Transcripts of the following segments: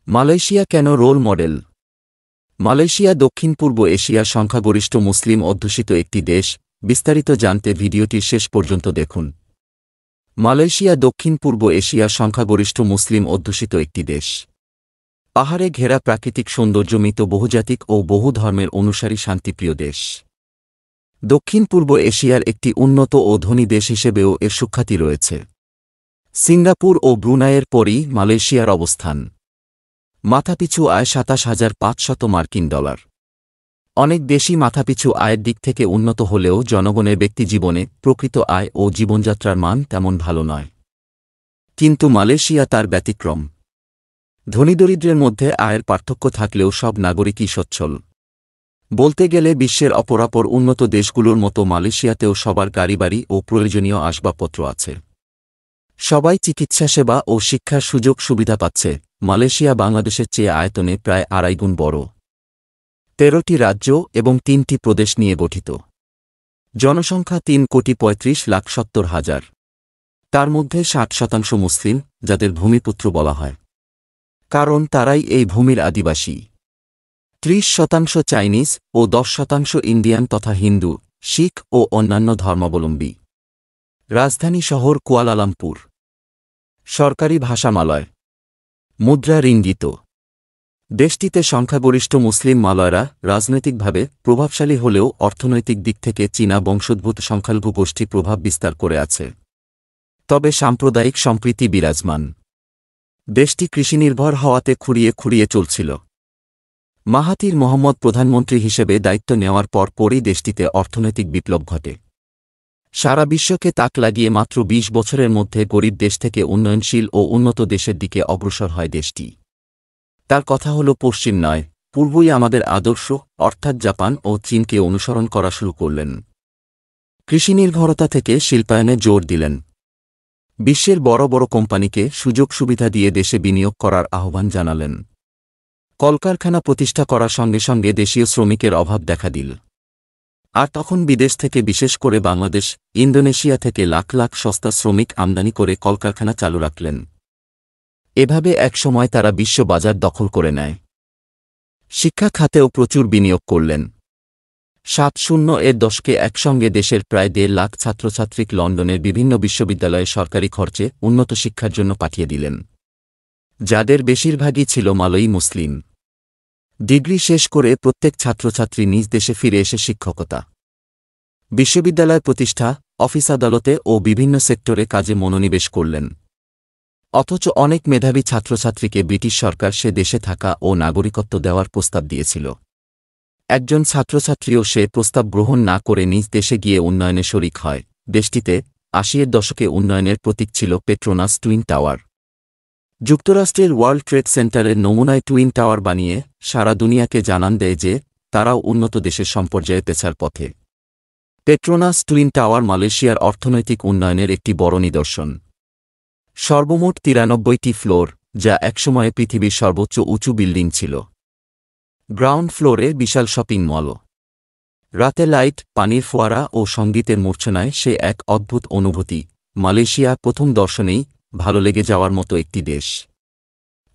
Malaysia কেন role model? Malaysia দক্ষিণ পূর্ব এশিয়ার সংখ্যাগরিষ্ঠ মুসলিম অধ্যুষিত একটি দেশ। বিস্তারিত জানতে ভিডিওটির শেষ পর্যন্ত দেখুন। মালয়েশিয়া দক্ষিণ পূর্ব এশিয়ার সংখ্যাগরিষ্ঠ মুসলিম অধ্যুষিত একটি দেশ। পাহাড়ে ঘেরা প্রাকৃতিক সৌন্দর্যমিত বহুজাতিক ও বহু ধর্মের অনুসারী শান্তিপ্রিয় দেশ। দক্ষিণ পূর্ব এশিয়ার একটি উন্নত ও ধনী দেশ হিসেবেও এর সুখ্যাতি রয়েছে। সিঙ্গাপুর ও ব্রুনাইয়ের পরই মালয়েশিয়ার অবস্থান। মাথাপিছু আয় ২৭,৫০০ মার্কিন ডলার। অনেক দেশই মাথাপিছু আয়ের দিক থেকে উন্নত হলেও জনগণের ব্যক্তিজীবনে প্রকৃত আয় ও জীবনযাত্রার মান তেমন ভালো নয়। কিন্তু মালয়েশিয়া তার ব্যতিক্রম। ধনীদরিদ্রের মধ্যে আয়ের পার্থক্য থাকলেও সব নাগরিকই সচ্ছল। বলতে গেলে বিশ্বের অপরাপর উন্নত দেশগুলোর মতো মালয়েশিয়াতেও সবার গাড়িবাড়ি ও প্রয়োজনীয় আসবাবপত্র আছে। সবাই চিকিৎসা সেবা ও শিক্ষার সুযোগ সুবিধা পাচ্ছে। মালয়েশিয়া বাংলাদেশের চেয়ে আয়তনে প্রায় ২.৫ গুণ বড়। ১৩টি রাজ্য এবং ৩টি প্রদেশ নিয়ে গঠিত। জনসংখ্যা ৩,৩৫,৭০,০০০। তার মধ্যে ৬০% মুসলিম, যাদের ভূমিপুত্র বলা হয়, কারণ তারাই এই ভূমির আদিবাসী। ৩০% চাইনিজ ও ১০% ইন্ডিয়ান তথা হিন্দু, শিখ ও অন্যান্য ধর্মাবলম্বী। রাজধানী শহর কুয়ালালামপুর। সরকারি ভাষা মালয়। মুদ্রা রিঙ্গিত। দেশটিতে সংখ্যাগরিষ্ঠ মুসলিম মালয়রা রাজনৈতিকভাবে প্রভাবশালী হলেও অর্থনৈতিক দিক থেকে চীনা বংশোদ্ভূত সংখ্যালঘু গোষ্ঠী প্রভাব বিস্তার করে আছে। তবে সাম্প্রদায়িক সম্প্রীতি বিরাজমান। দেশটি কৃষিনির্ভর হওয়াতে খুঁড়িয়ে খুঁড়িয়ে চলছিল। মাহাথির মোহাম্মদ প্রধানমন্ত্রী হিসেবে দায়িত্ব নেওয়ার পরই দেশটিতে অর্থনৈতিক বিপ্লব ঘটে। সারা বিশ্বকে তাক লাগিয়ে মাত্র ২০ বছরের মধ্যে গরিব দেশ থেকে উন্নয়নশীল ও উন্নত দেশের দিকে অগ্রসর হয় দেশটি। তার কথা হল, পশ্চিম নয়, পূর্বই আমাদের আদর্শ, অর্থাৎ জাপান ও চীনকে অনুসরণ করা শুরু করলেন। কৃষিনির্ভরতা থেকে শিল্পায়নে জোর দিলেন। বিশ্বের বড় বড় কোম্পানিকে সুযোগ সুবিধা দিয়ে দেশে বিনিয়োগ করার আহ্বান জানালেন। কলকারখানা প্রতিষ্ঠা করার সঙ্গে সঙ্গে দেশীয় শ্রমিকের অভাব দেখা দিল। আর তখন বিদেশ থেকে, বিশেষ করে বাংলাদেশ, ইন্দোনেশিয়া থেকে লাখ লাখ সস্তা শ্রমিক আমদানি করে কলকারখানা চালু রাখলেন। এভাবে একসময় তারা বিশ্ব বাজার দখল করে নেয়। শিক্ষা খাতেও প্রচুর বিনিয়োগ করলেন। ৭০-এর দশকে একসঙ্গে দেশের প্রায় ১.৫ লাখ ছাত্রছাত্রীকে লন্ডনের বিভিন্ন বিশ্ববিদ্যালয়ে সরকারি খরচে উন্নত শিক্ষার জন্য পাঠিয়ে দিলেন, যাদের বেশিরভাগই ছিল মালয়ী মুসলিম। ডিগ্রি শেষ করে প্রত্যেক ছাত্রছাত্রী নিজ দেশে ফিরে এসে শিক্ষকতা, বিশ্ববিদ্যালয় প্রতিষ্ঠা, অফিস আদালতে ও বিভিন্ন সেক্টরে কাজে মনোনিবেশ করলেন। অথচ অনেক মেধাবী ছাত্রছাত্রীকে ব্রিটিশ সরকার সে দেশে থাকা ও নাগরিকত্ব দেওয়ার প্রস্তাব দিয়েছিল। একজন ছাত্রছাত্রীও সে প্রস্তাব গ্রহণ না করে নিজ দেশে গিয়ে উন্নয়নে শরিক হয়। দেশটিতে ৮০-এর দশকে উন্নয়নের প্রতীক ছিল পেট্রোনাস টুইন টাওয়ার। যুক্তরাষ্ট্রের ওয়ার্ল্ড ট্রেড সেন্টারের নমুনায় টুইন টাওয়ার বানিয়ে সারা দুনিয়াকে জানান দেয় যে তারাও উন্নত দেশের সম্পর্যায়ে পেছার পথে। পেট্রোনাস টুইন টাওয়ার মালয়েশিয়ার অর্থনৈতিক উন্নয়নের একটি বড় নিদর্শন। সর্বমোট ৯৩টি ফ্লোর, যা একসময়ে পৃথিবীর সর্বোচ্চ উঁচু বিল্ডিং ছিল। গ্রাউন্ড ফ্লোরে বিশাল শপিং মল। রাতে লাইট, পানির ফোয়ারা ও সঙ্গীতের মূর্ছনায় সে এক অদ্ভুত অনুভূতি। মালয়েশিয়া প্রথম দর্শনেই ভালো লেগে যাওয়ার মতো একটি দেশ।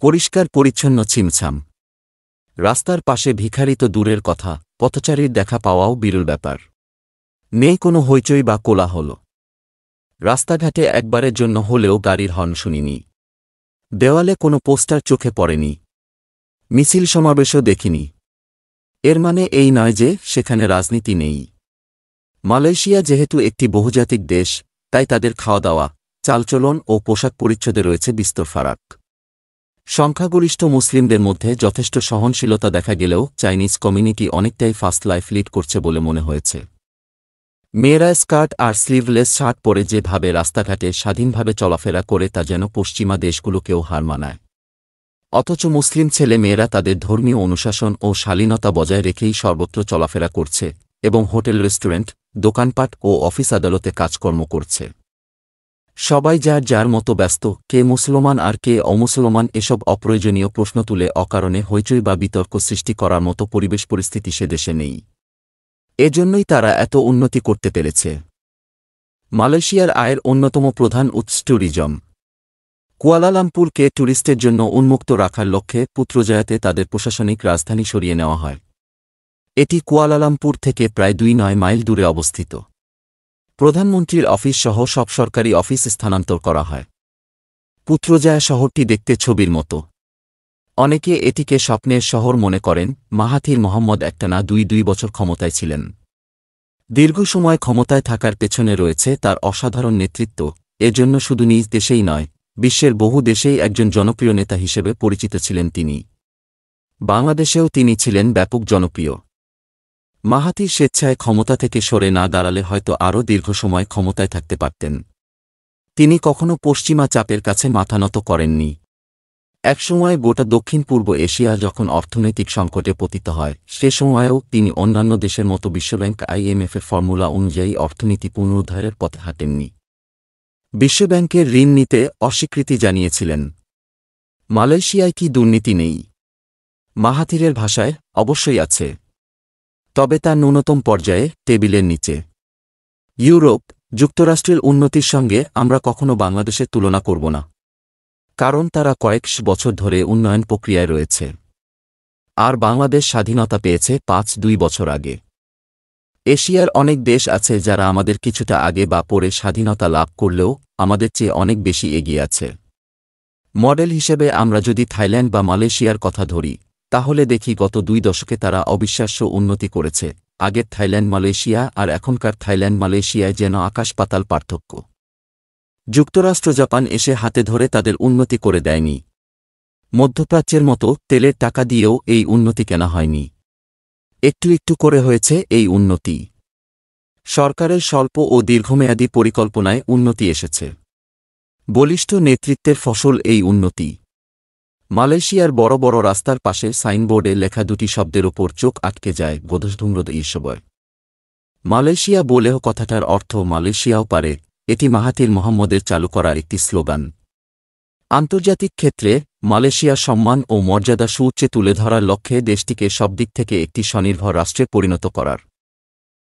পরিষ্কার পরিচ্ছন্ন, ছিমছাম। রাস্তার পাশে ভিখারি তো দূরের কথা, পথচারীর দেখা পাওয়াও বিরল ব্যাপার। নেই কোনো হইচই বা কোলাহল। রাস্তাঘাটে একবারের জন্য হলেও গাড়ির হর্ন শুনিনি। দেওয়ালে কোনো পোস্টার চোখে পড়েনি। মিছিল সমাবেশও দেখিনি। এর মানে এই নয় যে সেখানে রাজনীতি নেই। মালয়েশিয়া যেহেতু একটি বহুজাতিক দেশ, তাই তাদের খাওয়া দাওয়া, চালচলন ও পোশাক পরিচ্ছদে রয়েছে বিস্তর ফারাক। সংখ্যাগরিষ্ঠ মুসলিমদের মধ্যে যথেষ্ট সহনশীলতা দেখা গেলেও চাইনিজ কমিউনিটি অনেকটাই ফাস্ট লাইফ লিড করছে বলে মনে হয়েছে। মেয়েরা স্কার্ট আর স্লিভলেস শার্ট পরে যেভাবে রাস্তাঘাটে স্বাধীনভাবে চলাফেরা করে তা যেন পশ্চিমা দেশগুলোকেও হার মানায়। অথচ মুসলিম ছেলে মেয়েরা তাদের ধর্মীয় অনুশাসন ও শালীনতা বজায় রেখেই সর্বত্র চলাফেরা করছে এবং হোটেল, রেস্টুরেন্ট, দোকানপাট ও অফিস আদালতে কাজকর্ম করছে। সবাই যার যার মতো ব্যস্ত। কে মুসলমান আর কে অমুসলমান এসব অপ্রয়োজনীয় প্রশ্ন তুলে অকারণে হইচই বা বিতর্ক সৃষ্টি করার মতো পরিবেশ পরিস্থিতি সে দেশে নেই। এজন্যই তারা এত উন্নতি করতে পেরেছে। মালয়েশিয়ার আয়ের অন্যতম প্রধান উৎস ট্যুরিজম। কুয়ালালামপুরকে ট্যুরিস্টের জন্য উন্মুক্ত রাখার লক্ষ্যে পুত্রজায়াতে তাদের প্রশাসনিক রাজধানী সরিয়ে নেওয়া হয়। এটি কুয়ালালামপুর থেকে প্রায় 2.9 মাইল দূরে অবস্থিত। প্রধানমন্ত্রীর অফিস সহ সব সরকারি অফিস স্থানান্তর করা হয়। পুত্রজায়া শহরটি দেখতে ছবির মতো। অনেকে এটিকে স্বপ্নের শহর মনে করেন। মাহাথির মোহাম্মদ একটানা 2 বছর ক্ষমতায় ছিলেন। দীর্ঘ সময় ক্ষমতায় থাকার পেছনে রয়েছে তার অসাধারণ নেতৃত্ব। এজন্য শুধু নিজ দেশেই নয়, বিশ্বের বহু দেশেই একজন জনপ্রিয় নেতা হিসেবে পরিচিত ছিলেন তিনি। বাংলাদেশেও তিনি ছিলেন ব্যাপক জনপ্রিয়। মাহাথির স্বেচ্ছায় ক্ষমতা থেকে সরে না দাঁড়ালে হয়তো আরও দীর্ঘ সময় ক্ষমতায় থাকতে পারতেন। তিনি কখনো পশ্চিমা চাপের কাছে মাথা নত করেননি। একসময় গোটা দক্ষিণ পূর্ব এশিয়া যখন অর্থনৈতিক সংকটে পতিত হয়, সে সময়েও তিনি অন্যান্য দেশের মতো বিশ্বব্যাংক IMF-এর ফর্মুলা অনুযায়ী অর্থনীতি পুনরুদ্ধারের পথে হাঁটেননি। বিশ্বব্যাংকের ঋণ নিতে অস্বীকৃতি জানিয়েছিলেন। মালয়েশিয়ায় কি দুর্নীতি নেই? মাহাথিরের ভাষায়, অবশ্যই আছে। তবে তা ন্যূনতম পর্যায়ে, টেবিলের নিচে। ইউরোপ, যুক্তরাষ্ট্রের উন্নতির সঙ্গে আমরা কখনো বাংলাদেশের তুলনা করব না। কারণ তারা কয়েক বছর ধরে উন্নয়ন প্রক্রিয়ায় রয়েছে। আর বাংলাদেশ স্বাধীনতা পেয়েছে 5-2 বছর আগে। এশিয়ার অনেক দেশ আছে যারা আমাদের কিছুটা আগে বা পরে স্বাধীনতা লাভ করলেও আমাদের চেয়ে অনেক বেশি এগিয়ে আছে। মডেল হিসেবে আমরা যদি থাইল্যান্ড বা মালয়েশিয়ার কথা ধরি, তাহলে দেখি গত 2 দশকে তারা অবিশ্বাস্য উন্নতি করেছে। আগের থাইল্যান্ড মালয়েশিয়া আর এখনকার থাইল্যান্ড মালয়েশিয়ায় যেন আকাশ পাতাল পার্থক্য। যুক্তরাষ্ট্র জাপান এসে হাতে ধরে তাদের উন্নতি করে দেয়নি। মধ্যপ্রাচ্যের মতো তেলের টাকা দিয়েও এই উন্নতি কেনা হয়নি। একটু একটু করে হয়েছে এই উন্নতি। সরকারের স্বল্প ও দীর্ঘমেয়াদী পরিকল্পনায় উন্নতি এসেছে। বলিষ্ঠ নেতৃত্বের ফসল এই উন্নতি। মালয়েশিয়ার বড় বড় রাস্তার পাশে সাইনবোর্ডে লেখা 2টি শব্দের ওপর চোখ আটকে যায়, গোধূম্রদ ঈশ্বর। মালয়েশিয়া বলেও কথাটার অর্থ মালয়েশিয়াও পারে। এটি মাহাথির মোহাম্মদের চালু করা একটি স্লোগান। আন্তর্জাতিক ক্ষেত্রে মালয়েশিয়ার সম্মান ও মর্যাদা সুউচ্চে তুলে ধরার লক্ষ্যে দেশটিকে সব দিক থেকে একটি স্বনির্ভর রাষ্ট্রে পরিণত করার